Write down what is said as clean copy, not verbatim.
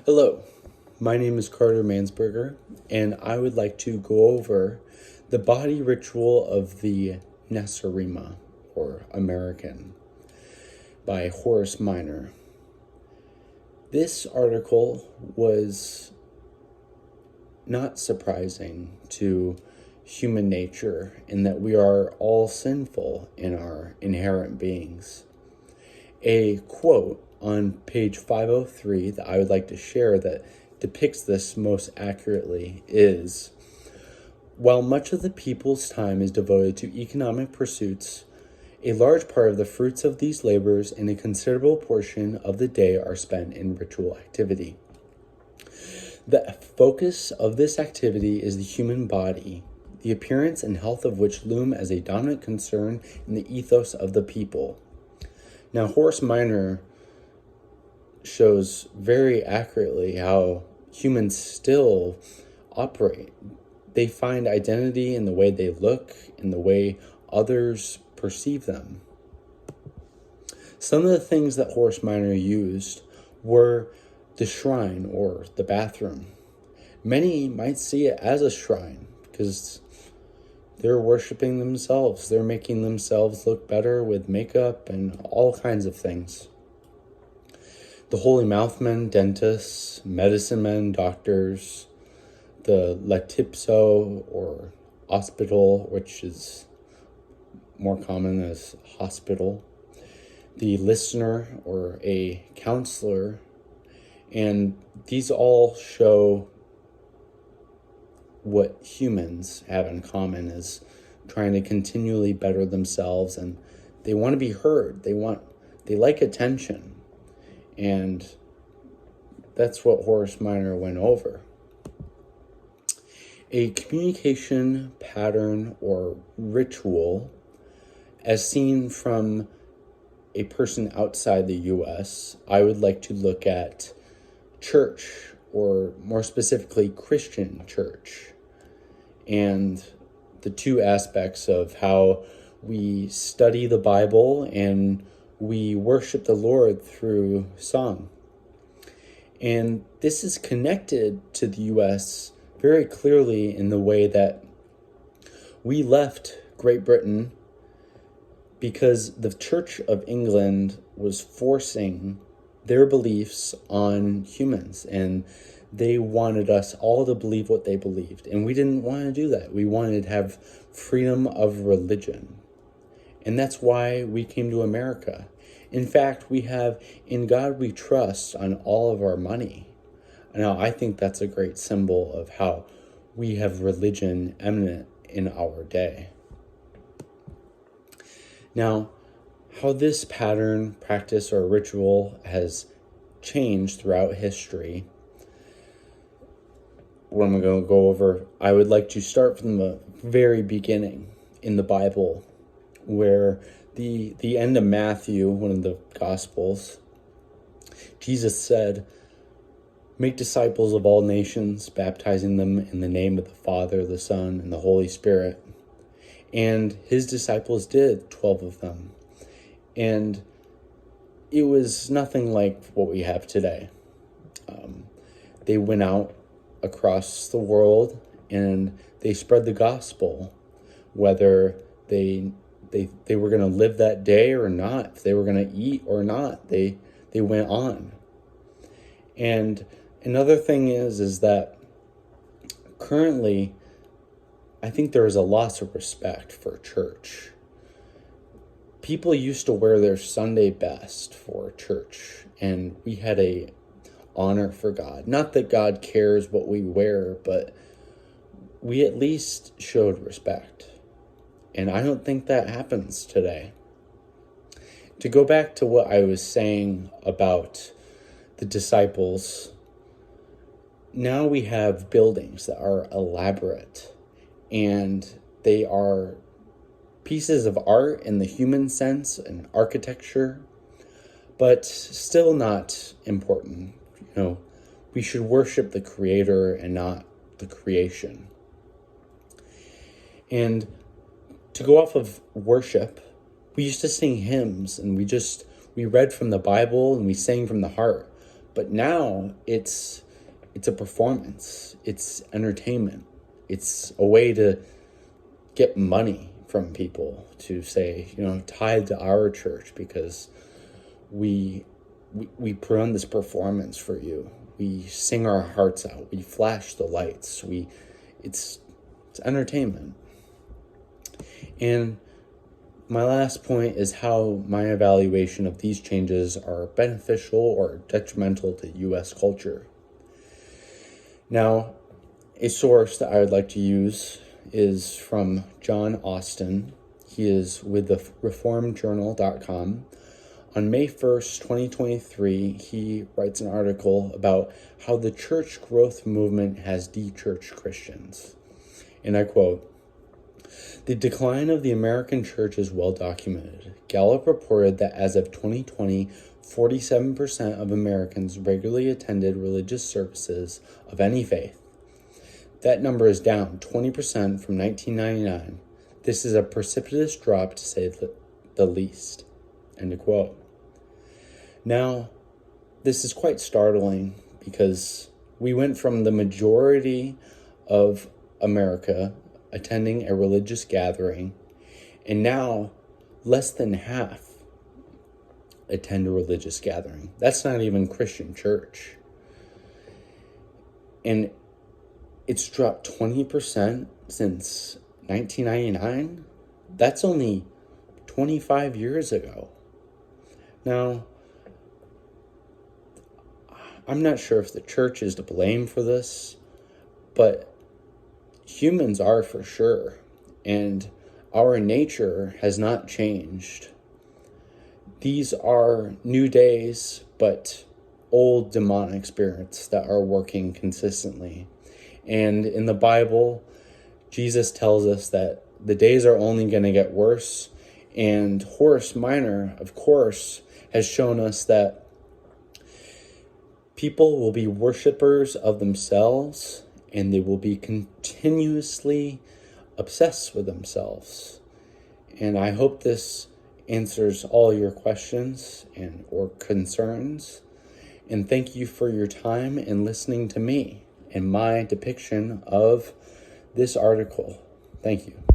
Hello, my name is Carter Mansberger, and I would like to go over the body ritual of the Nasarima, or American, by Horace Minor. This article was not surprising to human nature in that we are all sinful in our inherent beings. A quote on page 503 that I would like to share that depicts this most accurately is, "While much of the people's time is devoted to economic pursuits, a large part of the fruits of these labors and a considerable portion of the day are spent in ritual activity. The focus of this activity is the human body, the appearance and health of which loom as a dominant concern in the ethos of the people." Now, Horace Minor shows very accurately how humans still operate. They find identity in the way they look, in the way others perceive them. Some of the things that Horace Minor used were the shrine or the bathroom. Many might see it as a shrine because they're worshiping themselves. They're making themselves look better with makeup and all kinds of things. The holy mouthmen, dentists, medicine men, doctors, the lectipso or hospital, which is more common as hospital, the listener or a counselor, and these all show what humans have in common is trying to continually better themselves, and they want to be heard. They like attention. And that's what Horace Minor went over. A communication pattern or ritual, as seen from a person outside the U.S., I would like to look at church, or more specifically, Christian church, and the two aspects of how we study the Bible and we worship the Lord through song. And this is connected to the U.S. very clearly in the way that we left Great Britain because the Church of England was forcing their beliefs on humans, and they wanted us all to believe what they believed. And we didn't want to do that. We wanted to have freedom of religion. And that's why we came to America. In fact, we have "In God We Trust" on all of our money. Now, I think that's a great symbol of how we have religion eminent in our day. Now, how this pattern, practice, or ritual has changed throughout history, what I'm going to go over, I would like to start from the very beginning in the Bible, where the end of Matthew, one of the Gospels, Jesus said, "Make disciples of all nations, baptizing them in the name of the Father, the Son, and the Holy Spirit." And his disciples did, 12 of them. And it was nothing like what we have today. They went out across the world and they spread the gospel, whether they were going to live that day or not, if they were going to eat or not, they went on. And another thing is that currently, I think there is a loss of respect for church. People used to wear their Sunday best for church, and we had a honor for God. Not that God cares what we wear, but we at least showed respect. And I don't think that happens today. To go back to what I was saying about the disciples, now we have buildings that are elaborate, and they are pieces of art in the human sense and architecture, but still not important. We should worship the Creator and not the creation. And to go off of worship, we used to sing hymns, and we read from the Bible and we sang from the heart. But now it's a performance. It's entertainment. It's a way to get money from people to say, tithe to our church because we put on this performance for you. We sing our hearts out. We flash the lights. It's entertainment. And my last point is how my evaluation of these changes are beneficial or detrimental to U.S. culture. Now, a source that I would like to use is from John Austin. He is with the reformedjournal.com. On May 1st, 2023, he writes an article about how the church growth movement has de-churched Christians. And I quote, "The decline of the American church is well documented. Gallup reported that as of 2020, 47% of Americans regularly attended religious services of any faith. That number is down 20% from 1999. This is a precipitous drop, to say the least." End of quote. Now, this is quite startling because we went from the majority of America attending a religious gathering, and now less than half attend a religious gathering. That's not even Christian church. And it's dropped 20% since 1999. That's only 25 years ago. Now, I'm not sure if the church is to blame for this, but humans are for sure, and our nature has not changed. These are new days, but old demonic spirits that are working consistently. And in the Bible, Jesus tells us that the days are only going to get worse, and Horace Minor, of course, has shown us that people will be worshipers of themselves, and they will be continuously obsessed with themselves. And I hope this answers all your questions or concerns. And thank you for your time and listening to me and my depiction of this article. Thank you.